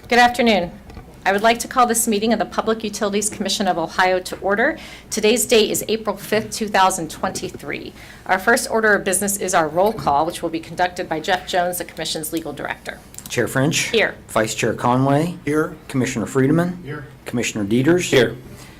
Good afternoon. I would like to call this meeting of the Public Utilities Commission of Ohio to order. Today's date is April 5th, 2023. Our first order of business is our roll call, which will be conducted by Jeff Jones, the Commission's legal director. Chair French. Here. Vice Chair Conway. Here. Commissioner Friedemann. Here. Commissioner Dieters. Here.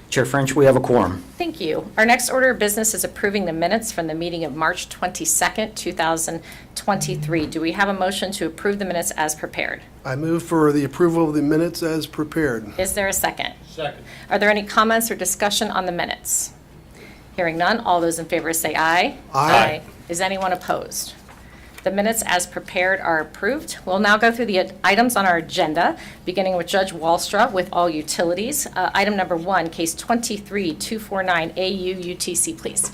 Chair French, we have a quorum. Thank you. Our next order of business is approving the minutes from the meeting of March 22nd, 2023. Do we have a motion to approve the minutes as prepared? I move for the approval of the minutes as prepared. Is there a second? Second. Are there any comments or discussion on the minutes? Hearing none, all those in favor say aye. Aye. Is anyone opposed? The minutes as prepared are approved. We'll now go through the items on our agenda, beginning with Judge Wallstra with all utilities. Item number 1, case 23-249 AU UTC, please.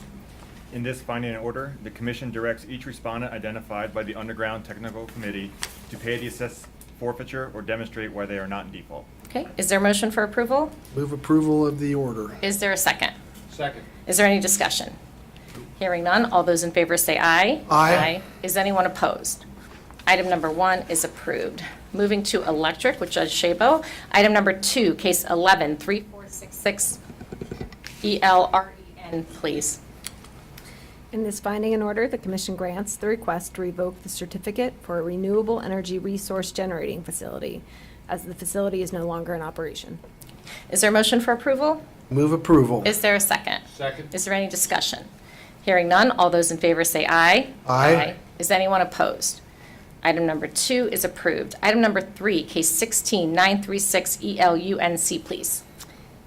In this finding and order, the Commission directs each respondent identified by the Underground Technical Committee to pay the assessed forfeiture or demonstrate why they are not in default. Okay, is there a motion for approval? Move approval of the order. Is there a second? Second. Is there any discussion? Hearing none, all those in favor say aye. Aye. Is anyone opposed? Item number 1 is approved. Moving to electric with Judge Szabo. Item number 2, case 11-3466 ELREN, please. In this finding and order, the Commission grants the request to revoke the certificate for a renewable energy resource generating facility, as the facility is no longer in operation. Is there a motion for approval? Move approval. Is there a second? Second. Is there any discussion? Hearing none, all those in favor say aye. Aye. Is anyone opposed? Item number 2 is approved. Item number 3, case 16-936 ELUNC, please.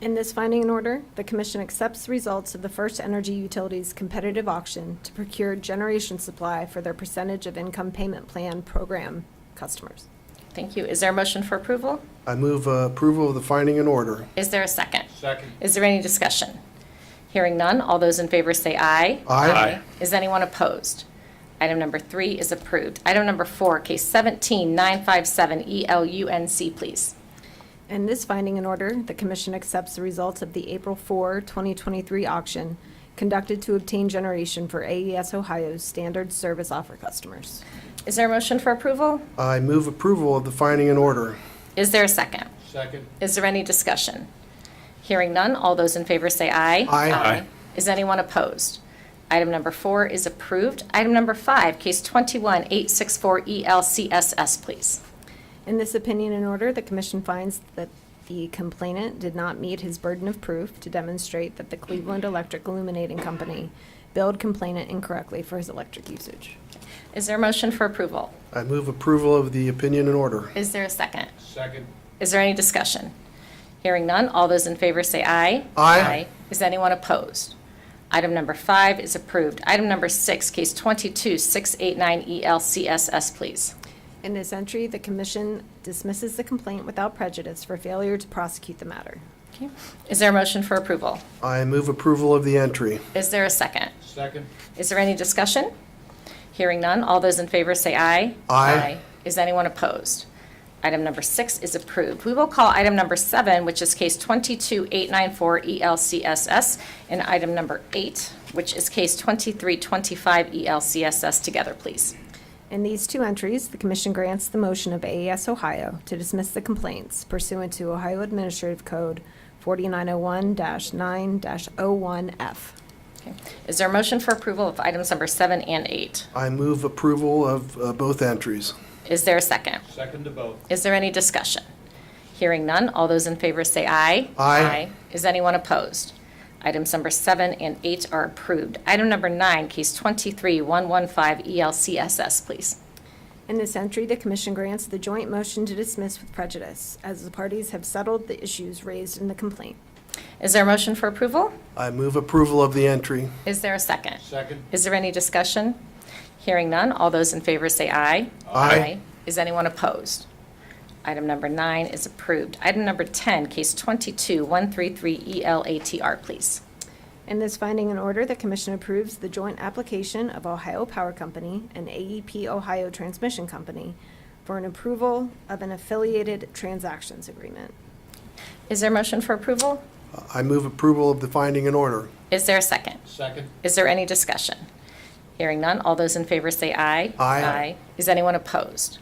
In this finding and order, the Commission accepts the results of the First Energy Utilities competitive auction to procure generation supply for their percentage of income payment plan program customers. Thank you. Is there a motion for approval? I move approval of the finding and order. Is there a second? Second. Is there any discussion? Hearing none, all those in favor say aye. Aye. Is anyone opposed? Item number 3 is approved. Item number 4, case 17-957 ELUNC, please. In this finding and order, the Commission accepts the results of the April 4, 2023 auction conducted to obtain generation for AES Ohio's standard service offer customers. Is there a motion for approval? I move approval of the finding and order. Is there a second? Second. Is there any discussion? Hearing none, all those in favor say aye. Aye. Is anyone opposed? Item number 4 is approved. Item number 5, case 21-864 ELCSS, please. In this opinion and order, the Commission finds that the complainant did not meet his burden of proof to demonstrate that the Cleveland Electric Illuminating Company billed complainant incorrectly for his electric usage. Is there a motion for approval? I move approval of the opinion and order. Is there a second? Second. Is there any discussion? Hearing none, all those in favor say aye. Aye. Is anyone opposed? Item number 5 is approved. Item number 6, case 22-689 ELCSS, please. In this entry, the Commission dismisses the complaint without prejudice for failure to prosecute the matter. Okay. Is there a motion for approval? I move approval of the entry. Is there a second? Second. Is there any discussion? Hearing none, all those in favor say aye. Aye. Is anyone opposed? Item number 6 is approved. We will call item number 7, which is case 22-894 ELCSS, and item number 8, which is case 23-25 ELCSS together, please. In these 2 entries, the Commission grants the motion of AES Ohio to dismiss the complaints pursuant to Ohio Administrative Code 4901-9-01F. Okay. Is there a motion for approval of items number 7 and 8? I move approval of both entries. Is there a second? Second to both. Is there any discussion? Hearing none, all those in favor say aye. Aye. Is anyone opposed? Items number 7 and 8 are approved. Item number 9, case 23-115 ELCSS, please. In this entry, the Commission grants the joint motion to dismiss with prejudice, as the parties have settled the issues raised in the complaint. Is there a motion for approval? I move approval of the entry. Is there a second? Second. Is there any discussion? Hearing none, all those in favor say aye. Aye. Is anyone opposed? Item number 9 is approved. Item number 10, case 22-133 ELATR, please. In this finding and order, the Commission approves the joint application of Ohio Power Company and AEP Ohio Transmission Company for an approval of an affiliated transactions agreement. Is there a motion for approval? I move approval of the finding and order. Is there a second? Second. Is there any discussion? Hearing none, all those in favor say aye. Aye. Is anyone opposed?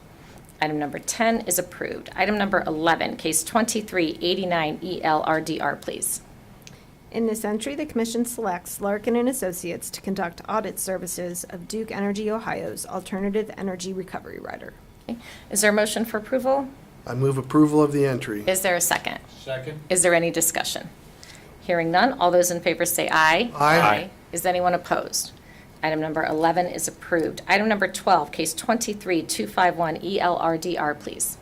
Item number 10 is approved. Item number 11, case 2389 ELRDR, please. In this entry, the Commission selects Larkin and Associates to conduct audit services of Duke Energy Ohio's Alternative Energy Recovery Rider. Okay. Is there a motion for approval? I move approval of the entry. Is there a second? Second. Is there any discussion? Hearing none, all those in favor say aye. Aye. Is anyone opposed? Item number 11 is approved. Item number 12, case 23251 ELRDR, please.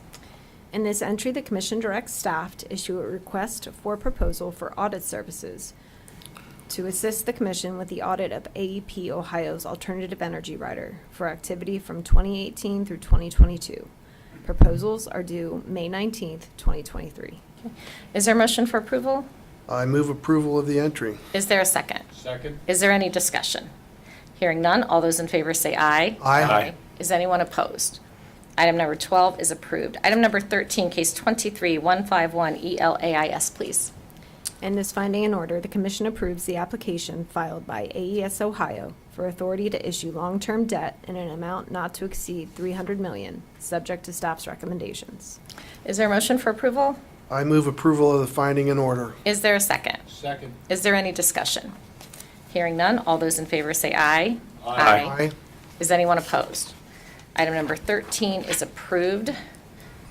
In this entry, the Commission directs staff to issue a request for proposal for audit services to assist the Commission with the audit of AEP Ohio's Alternative Energy Rider for activity from 2018 through 2022. Proposals are due May 19th, 2023. Is there a motion for approval? I move approval of the entry. Is there a second? Second. Is there any discussion? Hearing none, all those in favor say aye. Aye. Is anyone opposed? Item number 12 is approved. Item number 13, case 23151 ELAIS, please. In this finding and order, the Commission approves the application filed by AES Ohio for authority to issue long-term debt in an amount not to exceed $300 million, subject to staff's recommendations. Is there a motion for approval? I move approval of the finding and order. Is there a second? Second. Is there any discussion? Hearing none, all those in favor say aye. Aye. Is anyone opposed? Item number 13 is approved.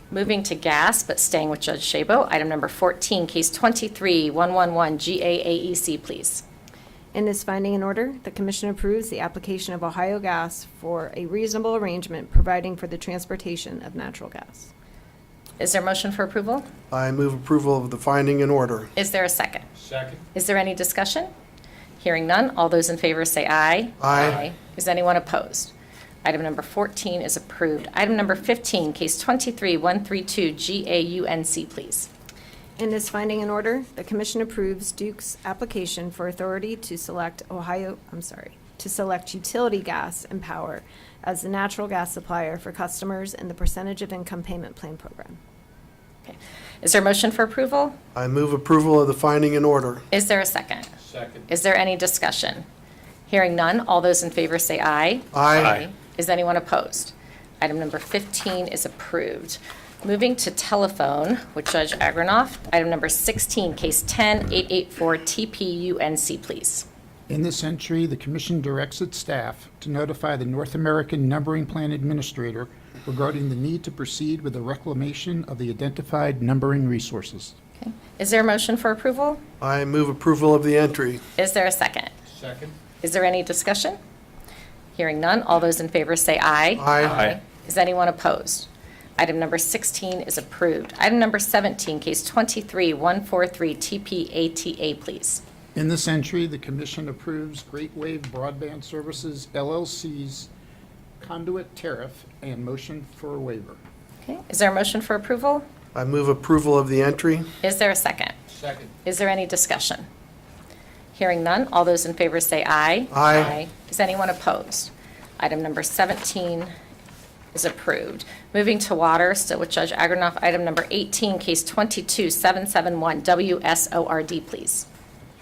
Moving to gas, but staying with Judge Shabo, item number 14, case 23111 GAAEC, please. In this finding and order, the Commission approves the application of Ohio Gas for a reasonable arrangement providing for the transportation of natural gas. Is there a motion for approval? I move approval of the finding and order. Is there a second? Second. Is there any discussion? Hearing none, all those in favor say aye. Aye. Is anyone opposed? Item number 14 is approved. Item number 15, case 23132 GAUNC, please. In this finding and order, the Commission approves Duke's application for authority to select utility gas and power as the natural gas supplier for customers in the percentage of income payment plan program. Okay. Is there a motion for approval? I move approval of the finding and order. Is there a second? Second. Is there any discussion? Hearing none, all those in favor say aye. Aye. Is anyone opposed? Item number 15 is approved. Moving to telephone with Judge Agronoff, item number 16, case 10884 TPUNC, please. In this entry, the Commission directs its staff to notify the North American Numbering Plan Administrator regarding the need to proceed with the reclamation of the identified numbering resources. Okay. Is there a motion for approval? I move approval of the entry. Is there a second? Second. Is there any discussion? Hearing none, all those in favor say aye. Aye. Is anyone opposed? Item number 16 is approved. Item number 17, case 23143 TPATA, please. In this entry, the Commission approves Great Wave Broadband Services LLC's conduit tariff and motion for a waiver. Okay. Is there a motion for approval? I move approval of the entry. Is there a second? Second. Is there any discussion? Hearing none, all those in favor say aye. Aye. Is anyone opposed? Item number 17 is approved. Moving to water, still with Judge Agronoff, item number 18, case 22771 WSORD, please.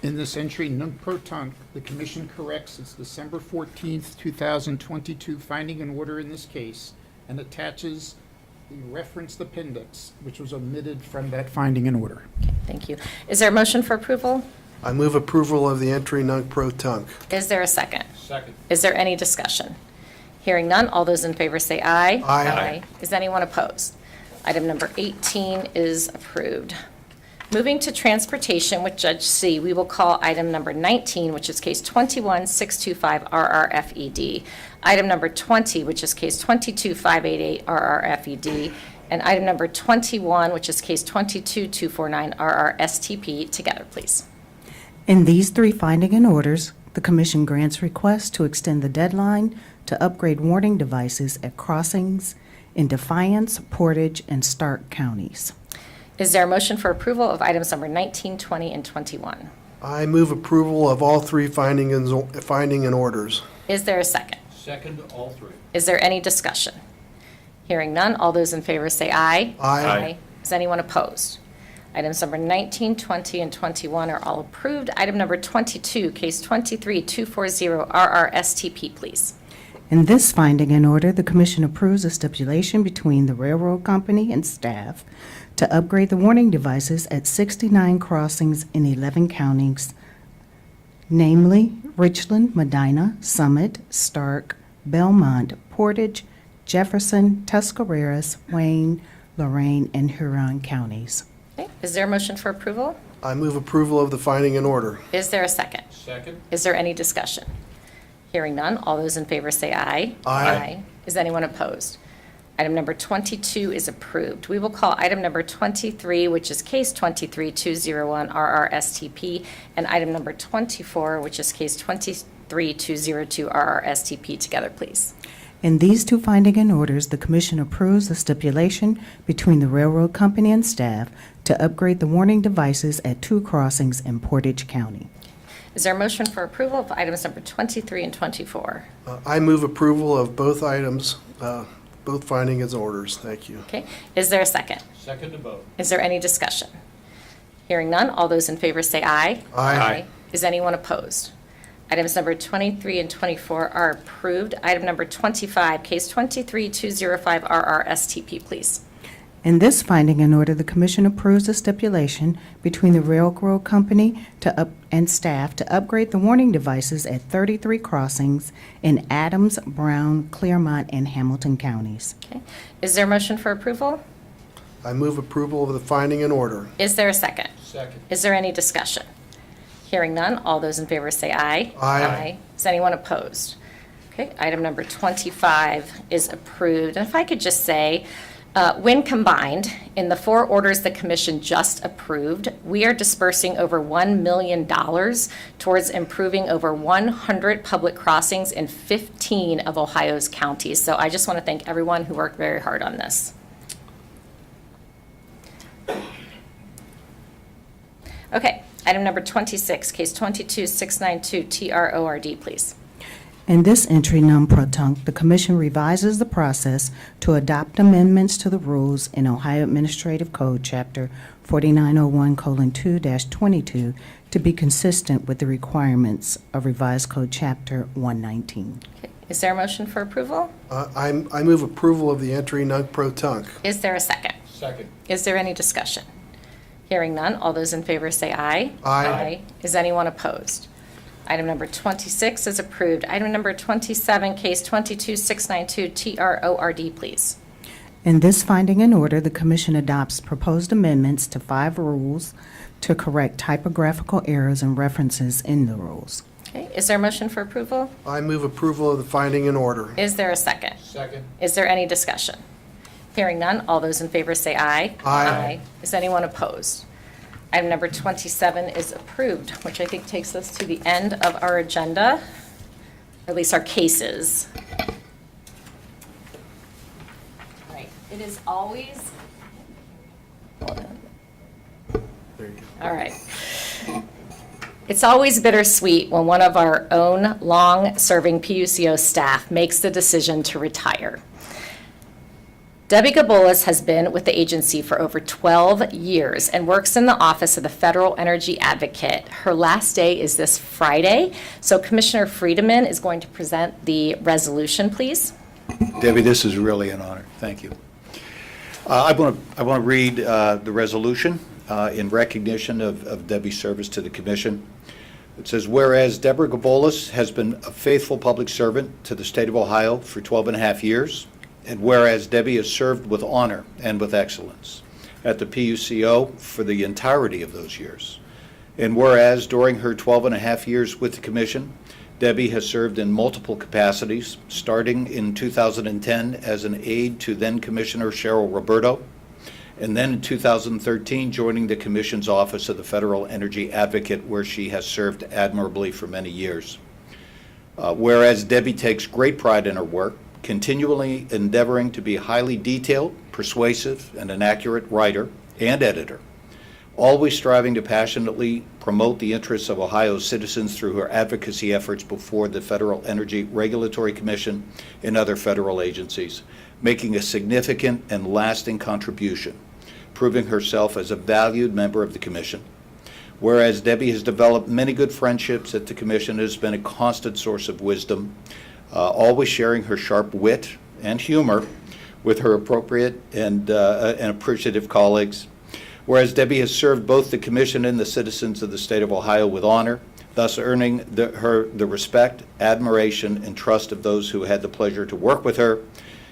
In this entry, nunc pro tunc, the Commission corrects its December 14th, 2022 finding and order in this case and attaches the referenced appendix, which was omitted from that finding and order. Okay, thank you. Is there a motion for approval? I move approval of the entry nunc pro tunc. Is there a second? Second. Is there any discussion? Hearing none, all those in favor say aye. Aye. Is anyone opposed? Item number 18 is approved. Moving to transportation with Judge C, we will call item number 19, which is case 21625 RRFED, item number 20, which is case 22588 RRFED, and item number 21, which is case 22249 RRSTP, together, please. In these three finding and orders, the Commission grants requests to extend the deadline to upgrade warning devices at crossings in Defiance, Portage, and Stark counties. Is there a motion for approval of items number 19, 20, and 21? I move approval of all three finding and orders. Is there a second? Second, all three. Is there any discussion? Hearing none, all those in favor say aye. Aye. Is anyone opposed? Items number 19, 20, and 21 are all approved. Item number 22, case 23240 RRSTP, please. In this finding and order, the Commission approves a stipulation between the railroad company and staff to upgrade the warning devices at 69 crossings in 11 counties, namely Richland, Medina, Summit, Stark, Belmont, Portage, Jefferson, Tuscarawas, Wayne, Lorraine, and Huron counties. Okay, is there a motion for approval? I move approval of the finding and order. Is there a second? Second. Is there any discussion? Hearing none, all those in favor say aye. Aye. Is anyone opposed? Item number 22 is approved. We will call item number 23, which is case 23-201 RRSTP, and item number 24, which is case 23-202 RRSTP together, please. In these two finding and orders, the Commission approves the stipulation between the railroad company and staff to upgrade the warning devices at 2 crossings in Portage County. Is there a motion for approval of items number 23 and 24? I move approval of both items, both finding as orders. Thank you. Okay, is there a second? Second to vote. Is there any discussion? Hearing none, all those in favor say aye. Aye. Is anyone opposed? Items number 23 and 24 are approved. Item number 25, case 23-205 RRSTP, please. In this finding and order, the Commission approves a stipulation between the railroad company and staff to upgrade the warning devices at 33 crossings in Adams, Brown, Clermont, and Hamilton counties. Okay. Is there a motion for approval? I move approval of the finding and order. Is there a second? Second. Is there any discussion? Hearing none, all those in favor say aye. Aye. Is anyone opposed? Okay, item number 25 is approved. And if I could just say, when combined, in the 4 orders the Commission just approved, we are dispersing over $1 million towards improving over 100 public crossings in 15 of Ohio's counties. So I just want to thank everyone who worked very hard on this. Okay, item number 26, case 22-692 TRORD, please. In this entry non-protunct, the Commission revises the process to adopt amendments to the rules in Ohio Administrative Code, Chapter 4901:2-22, to be consistent with the requirements of Revised Code Chapter 119. Okay, is there a motion for approval? I move approval of the entry non-protunct. Is there a second? Second. Is there any discussion? Hearing none, all those in favor say aye. Aye. Is anyone opposed? Item number 26 is approved. Item number 27, case 22-692 TRORD, please. In this finding and order, the Commission adopts proposed amendments to 5 rules to correct typographical errors and references in the rules. Okay, is there a motion for approval? I move approval of the finding and order. Is there a second? Second. Is there any discussion? Hearing none, all those in favor say aye. Aye. Is anyone opposed? Item number 27 is approved, which I think takes us to the end of our agenda, or at least our cases. All right, it is always, hold on. There you go. All right. It's always bittersweet when one of our own long-serving PUCO staff makes the decision to retire. Debbie Gabolas has been with the agency for over 12 years and works in the Office of the Federal Energy Advocate. Her last day is this Friday, so Commissioner Friedemann is going to present the resolution, please. Debbie, this is really an honor. Thank you. I want to read the resolution in recognition of Debbie's service to the Commission. It says, whereas Deborah Gabolas has been a faithful public servant to the state of Ohio for 12 and a half years, and whereas Debbie has served with honor and with excellence at the PUCO for the entirety of those years, and whereas during her 12 and a half years with the Commission, Debbie has served in multiple capacities, starting in 2010 as an aide to then Commissioner Cheryl Roberto, and then in 2013 joining the Commission's Office of the Federal Energy Advocate, where she has served admirably for many years. Whereas Debbie takes great pride in her work, continually endeavoring to be highly detailed, persuasive, and an accurate writer and editor, always striving to passionately promote the interests of Ohio's citizens through her advocacy efforts before the Federal Energy Regulatory Commission and other federal agencies, making a significant and lasting contribution, proving herself as a valued member of the Commission. Whereas Debbie has developed many good friendships at the Commission and has been a constant source of wisdom, always sharing her sharp wit and humor with her appropriate and appreciative colleagues. Whereas Debbie has served both the Commission and the citizens of the state of Ohio with honor, thus earning the respect, admiration, and trust of those who had the pleasure to work with her.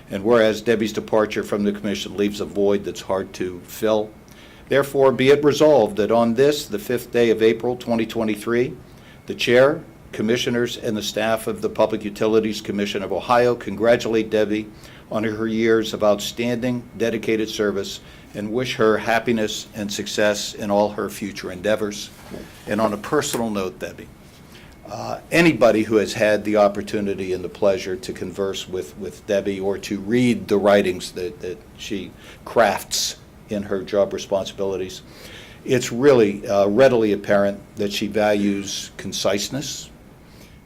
And whereas Debbie's departure from the Commission leaves a void that's hard to fill, therefore be it resolved that on this, the 5th day of April 2023, the Chair, Commissioners, and the staff of the Public Utilities Commission of Ohio congratulate Debbie on her years of outstanding, dedicated service and wish her happiness and success in all her future endeavors. And on a personal note, Debbie, anybody who has had the opportunity and the pleasure to converse with Debbie or to read the writings that she crafts in her job responsibilities, it's really readily apparent that she values conciseness,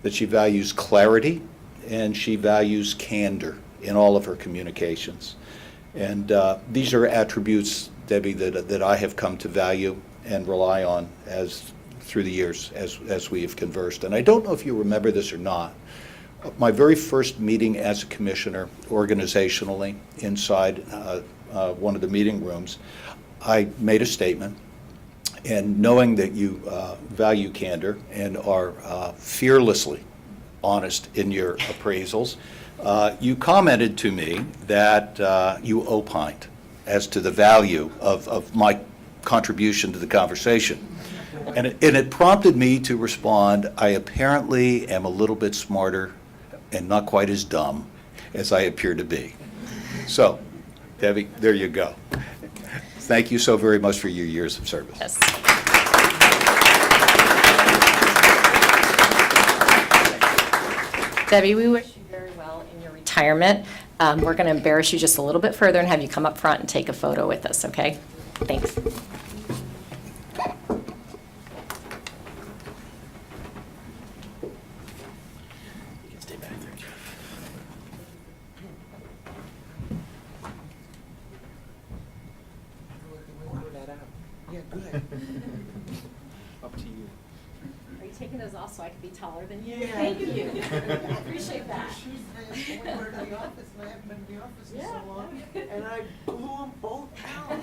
that she values clarity, and she values candor in all of her communications. And these are attributes, Debbie, that I have come to value and rely on through the years as we have conversed. And I don't know if you remember this or not. My very first meeting as a commissioner organizationally inside one of the meeting rooms, I made a statement. And knowing that you value candor and are fearlessly honest in your appraisals, you commented to me that you opined as to the value of my contribution to the conversation. And it prompted me to respond, I apparently am a little bit smarter and not quite as dumb as I appear to be. So, Debbie, there you go. Thank you so very much for your years of service. Yes. Debbie, we wish you very well in your retirement. We're going to embarrass you just a little bit further and have you come up front and take a photo with us, okay? Thanks. Yeah, good. Up to you. Are you taking those off so I can be taller than you? Yeah. Thank you. I appreciate that. Shoes, I went to the office, and I haven't been in the office in Yeah. so long, and I blew them both out.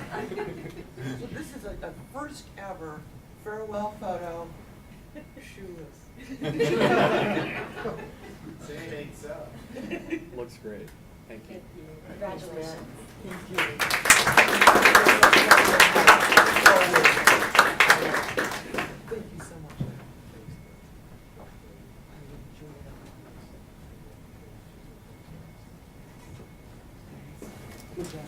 So this is the first ever farewell photo, shoeless. Saying so. Looks great. Thank you. Congratulations. Thank you. Thank you so much. I enjoyed it. Good job.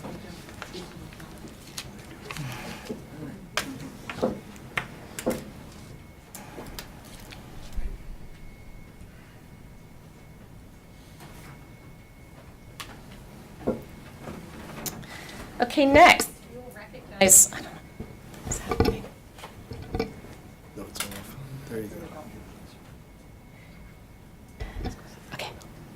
Okay, next, we will recognize, I don't know, what's happening? No, it's off. There you go. Okay,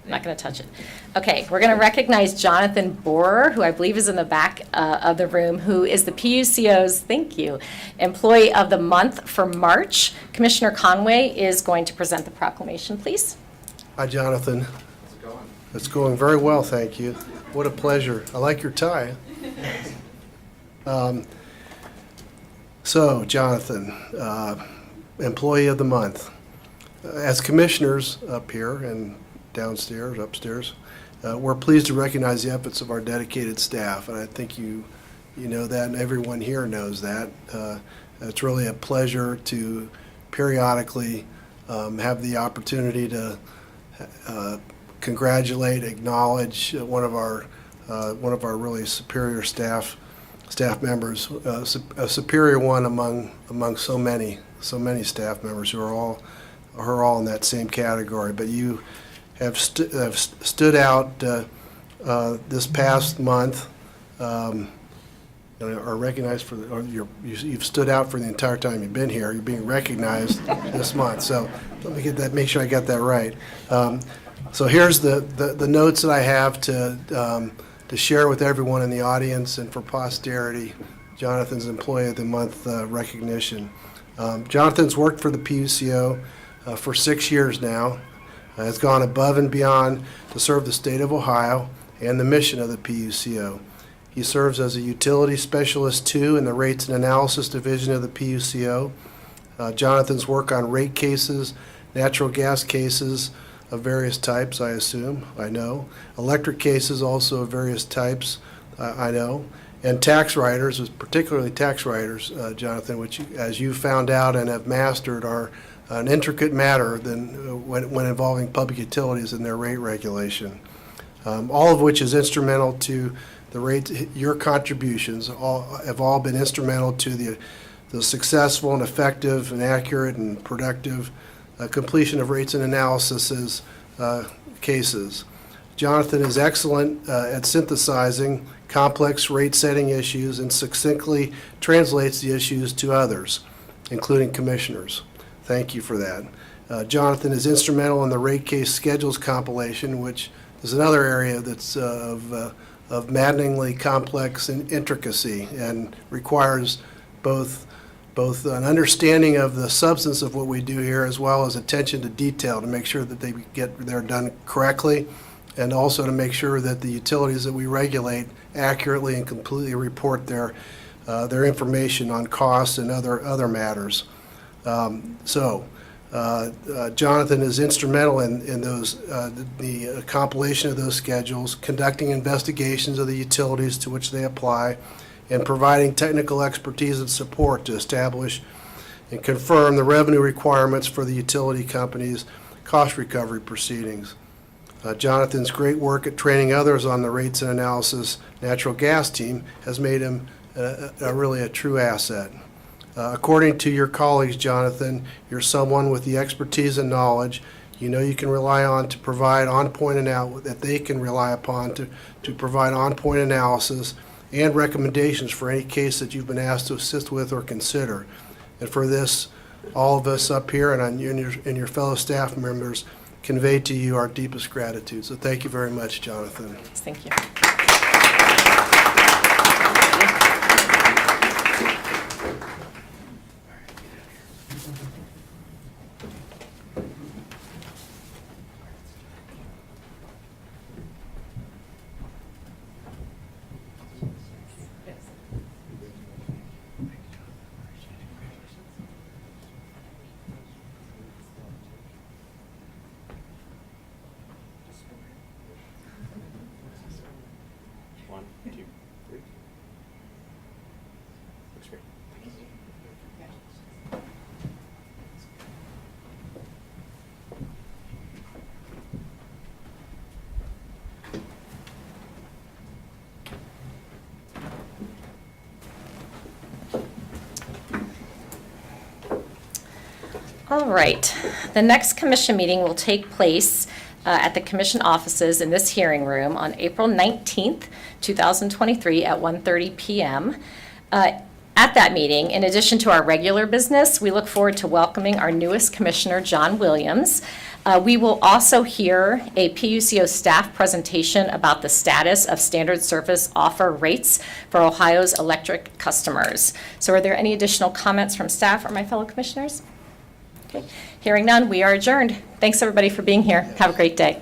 I'm not going to touch it. Okay, we're going to recognize Jonathan Borer, who I believe is in the back of the room, who is the PUCO's, thank you, Employee of the Month for March. Commissioner Conway is going to present the proclamation, please. Hi, Jonathan. How's it going? It's going very well, thank you. What a pleasure. I like your tie. So, Jonathan, Employee of the Month. As commissioners up here and downstairs, upstairs, we're pleased to recognize the efforts of our dedicated staff, and I think you know that, and everyone here knows that. It's really a pleasure to periodically have the opportunity to congratulate, acknowledge one of our really superior staff members, a superior one among so many staff members who are all in that same category. But you have stood out this past month, are recognized for, you've stood out for the entire time you've been here. You're being recognized this month. So let me make sure I got that right. So here's the notes that I have to share with everyone in the audience and for posterity, Jonathan's Employee of the Month recognition. Jonathan's worked for the PUCO for 6 years now. has gone above and beyond to serve the state of Ohio and the mission of the PUCO. He serves as a utility specialist too in the Rates and Analysis Division of the PUCO. Jonathan's work on rate cases, natural gas cases of various types, I assume, I know, electric cases also of various types, I know, and tax writers, particularly tax writers, Jonathan, which, as you found out and have mastered, are an intricate matter than when involving public utilities and their rate regulation. All of which is instrumental to the rate. Your contributions have all been instrumental to the successful and effective and accurate and productive completion of rates and analysis cases. Jonathan is excellent at synthesizing complex rate-setting issues and succinctly translates the issues to others, including commissioners. Thank you for that. Jonathan is instrumental in the rate case schedules compilation, which is another area that's of maddeningly complex and intricacy and requires both an understanding of the substance of what we do here as well as attention to detail to make sure that they're done correctly, and also to make sure that the utilities that we regulate accurately and completely report their information on costs and other matters. Jonathan is instrumental in those the compilation of those schedules, conducting investigations of the utilities to which they apply, and providing technical expertise and support to establish and confirm the revenue requirements for the utility company's cost recovery proceedings. Jonathan's great work at training others on the rates and analysis natural gas team has made him really a true asset. According to your colleagues, Jonathan, you're someone with the expertise and knowledge you know you can rely on to provide on-point that they can rely upon to provide on-point analysis and recommendations for any case that you've been asked to assist with or consider. And for this, all of us up here and your fellow staff members convey to you our deepest gratitude. So thank you very much, Jonathan. Thank you. One, two, three. Looks great. All right. The next commission meeting will take place at the commission offices in this hearing room on April 19th, 2023 at 1:30 p.m. At that meeting, in addition to our regular business, we look forward to welcoming our newest commissioner, John Williams. We will also hear a PUCO staff presentation about the status of standard service offer rates for Ohio's electric customers. So are there any additional comments from staff or my fellow commissioners? Okay. Hearing none, we are adjourned. Thanks, everybody, for being here. Have a great day.